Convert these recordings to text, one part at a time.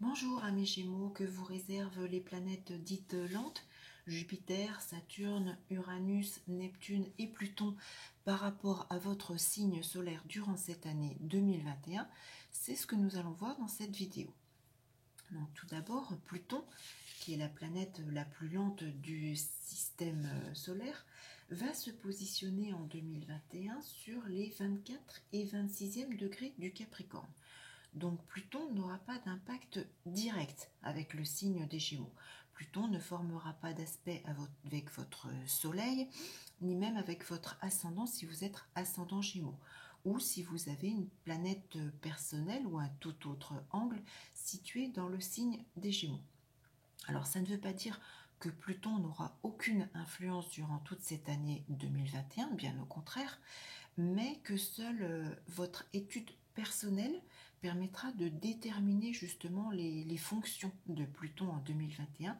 Bonjour amis Gémeaux, que vous réservent les planètes dites lentes, Jupiter, Saturne, Uranus, Neptune et Pluton par rapport à votre signe solaire durant cette année 2021, c'est ce que nous allons voir dans cette vidéo. Donc tout d'abord, Pluton, qui est la planète la plus lente du système solaire, va se positionner en 2021 sur les 24 et 26e degrés du Capricorne. Donc Pluton n'aura pas d'impact direct avec le signe des Gémeaux. Pluton ne formera pas d'aspect avec votre Soleil, ni même avec votre ascendant si vous êtes ascendant Gémeaux, ou si vous avez une planète personnelle ou un tout autre angle situé dans le signe des Gémeaux. Alors ça ne veut pas dire que Pluton n'aura aucune influence durant toute cette année 2021, bien au contraire, mais que seule votre étude personnelle permettra de déterminer justement les fonctions de Pluton en 2021,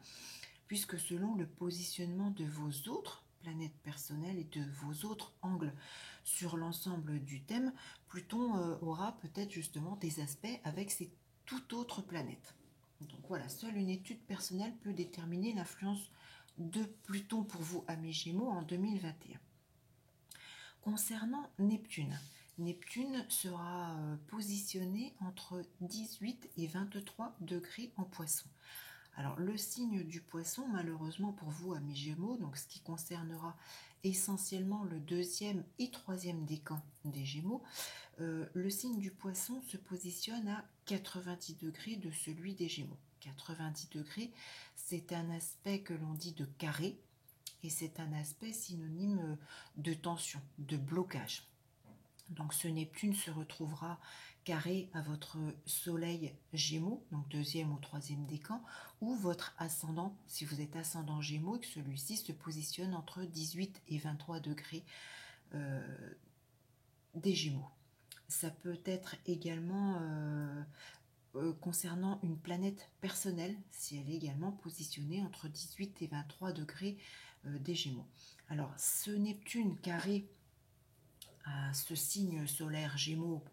puisque selon le positionnement de vos autres planètes personnelles et de vos autres angles sur l'ensemble du thème, Pluton aura peut-être justement des aspects avec ces toutes autres planètes. Donc voilà, seule une étude personnelle peut déterminer l'influence de Pluton pour vous, amis Gémeaux, en 2021. Concernant Neptune, Neptune sera positionné entre 18 et 23 degrés en Poisson. Alors le signe du Poisson, malheureusement pour vous, amis Gémeaux, donc ce qui concernera essentiellement le deuxième et troisième décan des Gémeaux, le signe du Poisson se positionne à 90 degrés de celui des Gémeaux. 90 degrés, c'est un aspect que l'on dit de carré, et c'est un aspect synonyme de tension, de blocage. Donc ce Neptune se retrouvera carré à votre Soleil Gémeaux, donc deuxième ou troisième décan, ou votre ascendant, si vous êtes ascendant Gémeaux, et que celui-ci se positionne entre 18 et 23 degrés des Gémeaux. Ça peut être également concernant une planète personnelle, si elle est également positionnée entre 18 et 23 degrés des Gémeaux. Alors, ce Neptune carré à ce signe solaire Gémeaux,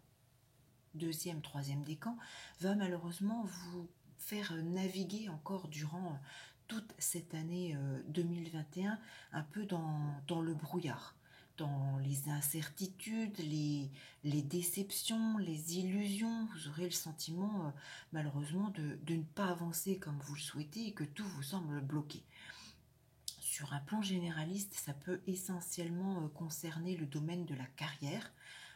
deuxième, troisième décan, va malheureusement vous faire naviguer encore durant toute cette année 2021 un peu dans le brouillard, dans les incertitudes, les déceptions, les illusions. Vous aurez le sentiment malheureusement de ne pas avancer comme vous le souhaitez et que tout vous semble bloqué. Sur un plan généraliste, ça peut essentiellement concerner le domaine de la carrière.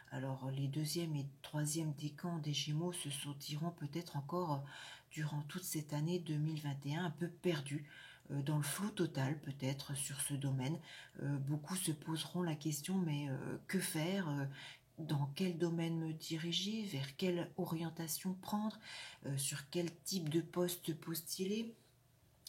Alors les deuxième et troisième décans des Gémeaux se sentiront peut-être encore durant toute cette année 2021 un peu perdus, dans le flou total peut-être sur ce domaine. Beaucoup se poseront la question, mais que faire, dans quel domaine me diriger, vers quelle orientation prendre, sur quel type de poste postuler.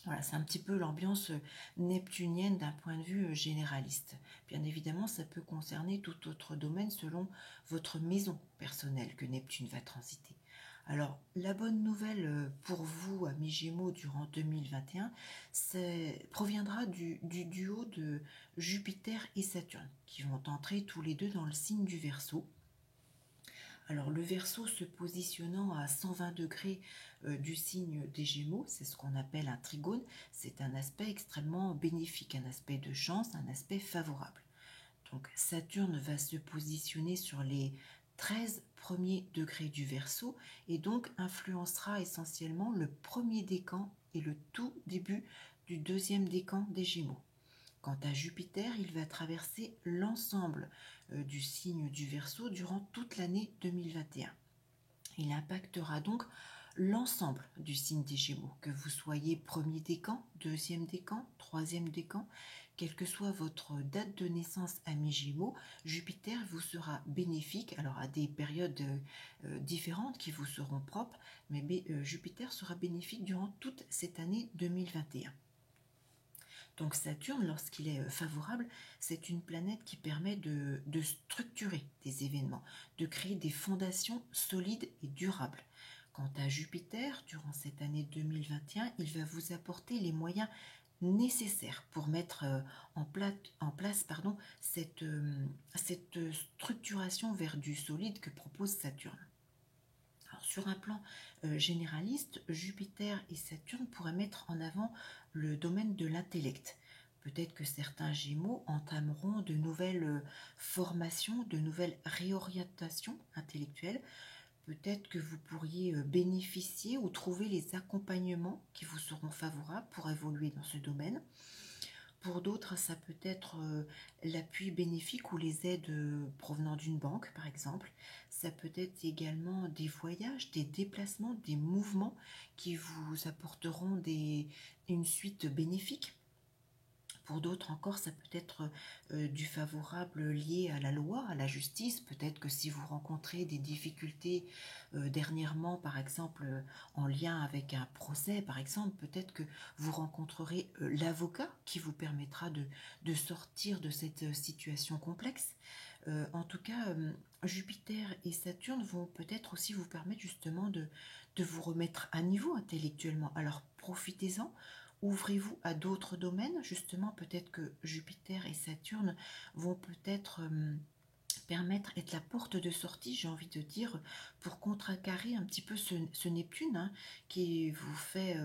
Voilà, c'est un petit peu l'ambiance neptunienne d'un point de vue généraliste. Bien évidemment, ça peut concerner tout autre domaine selon votre maison personnelle que Neptune va transiter. Alors, la bonne nouvelle pour vous, amis Gémeaux, durant 2021, proviendra du duo de Jupiter et Saturne, qui vont entrer tous les deux dans le signe du Verseau. Alors le Verseau se positionnant à 120 degrés du signe des Gémeaux, c'est ce qu'on appelle un trigone, c'est un aspect extrêmement bénéfique, un aspect de chance, un aspect favorable. Donc Saturne va se positionner sur les 13 premiers degrés du Verseau et donc influencera essentiellement le premier décan et le tout début du deuxième décan des Gémeaux. Quant à Jupiter, il va traverser l'ensemble du signe du Verseau durant toute l'année 2021. Il impactera donc l'ensemble du signe des Gémeaux, que vous soyez premier décan, deuxième décan, troisième décan, quelle que soit votre date de naissance à mi-Gémeaux, Jupiter vous sera bénéfique, alors à des périodes différentes qui vous seront propres, mais Jupiter sera bénéfique durant toute cette année 2021. Donc Saturne, lorsqu'il est favorable, c'est une planète qui permet de structurer des événements, de créer des fondations solides et durables. Quant à Jupiter, durant cette année 2021, il va vous apporter les moyens nécessaires pour mettre en place cette structuration vers du solide que propose Saturne. Alors, sur un plan généraliste, Jupiter et Saturne pourraient mettre en avant le domaine de l'intellect. Peut-être que certains Gémeaux entameront de nouvelles formations, de nouvelles réorientations intellectuelles. Peut-être que vous pourriez bénéficier ou trouver les accompagnements qui vous seront favorables pour évoluer dans ce domaine. Pour d'autres, ça peut être l'appui bénéfique ou les aides provenant d'une banque, par exemple. Ça peut être également des voyages, des déplacements, des mouvements qui vous apporteront une suite bénéfique. Pour d'autres encore, ça peut être du favorable lié à la loi, à la justice. Peut-être que si vous rencontrez des difficultés dernièrement, par exemple en lien avec un procès, par exemple, peut-être que vous rencontrerez l'avocat qui vous permettra de sortir de cette situation complexe. En tout cas, Jupiter et Saturne vont peut-être aussi vous permettre justement de vous remettre à niveau intellectuellement. Alors profitez-en. Ouvrez-vous à d'autres domaines, justement, peut-être que Jupiter et Saturne vont peut-être être la porte de sortie, j'ai envie de dire, pour contrecarrer un petit peu ce Neptune qui vous fait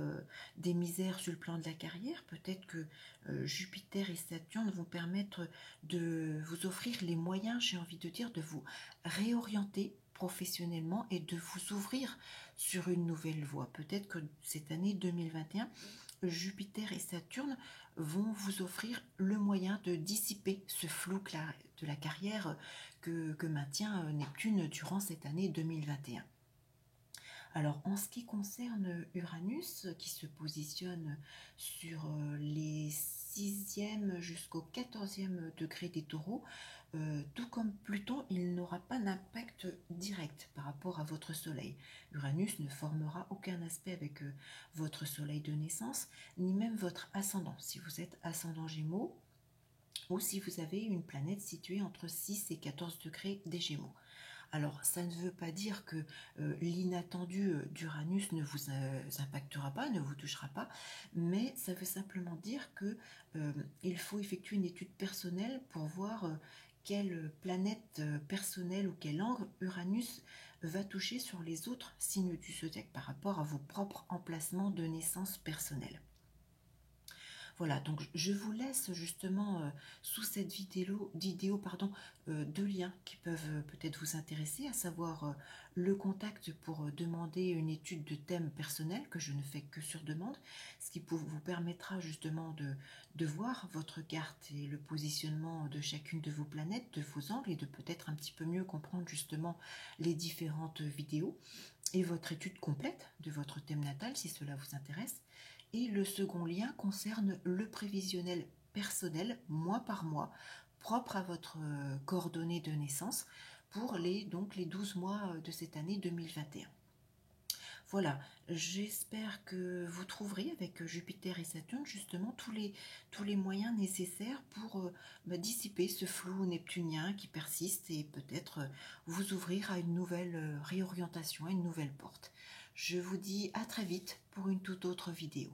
des misères sur le plan de la carrière. Peut-être que Jupiter et Saturne vont permettre de vous offrir les moyens, j'ai envie de dire, de vous réorienter professionnellement et de vous ouvrir sur une nouvelle voie. Peut-être que cette année 2021, Jupiter et Saturne vont vous offrir le moyen de dissiper ce flou de la carrière que maintient Neptune durant cette année 2021. Alors, en ce qui concerne Uranus, qui se positionne sur les 6e jusqu'au 14e degré des taureaux, tout comme Pluton, il n'aura pas d'impact direct par rapport à votre soleil. Uranus ne formera aucun aspect avec votre soleil de naissance, ni même votre ascendant, si vous êtes ascendant Gémeaux, ou si vous avez une planète située entre 6 et 14 degrés des Gémeaux. Alors, ça ne veut pas dire que l'inattendu d'Uranus ne vous impactera pas, ne vous touchera pas, mais ça veut simplement dire que il faut effectuer une étude personnelle pour voir quelle planète personnelle ou quel angle Uranus va toucher sur les autres signes du zodiaque par rapport à vos propres emplacements de naissance personnels. Voilà, donc je vous laisse justement sous cette vidéo, deux liens qui peuvent peut-être vous intéresser, à savoir le contact pour demander une étude de thème personnel que je ne fais que sur demande, ce qui vous permettra justement de voir votre carte et le positionnement de chacune de vos planètes, de vos angles, et de peut-être un petit peu mieux comprendre justement les différentes vidéos, et votre étude complète de votre thème natal si cela vous intéresse. Et le second lien concerne le prévisionnel personnel, mois par mois, propre à votre coordonnée de naissance pour les 12 mois de cette année 2021. Voilà, j'espère que vous trouverez avec Jupiter et Saturne justement tous les moyens nécessaires pour dissiper ce flou neptunien qui persiste et peut-être vous ouvrir à une nouvelle réorientation, à une nouvelle porte. Je vous dis à très vite pour une toute autre vidéo.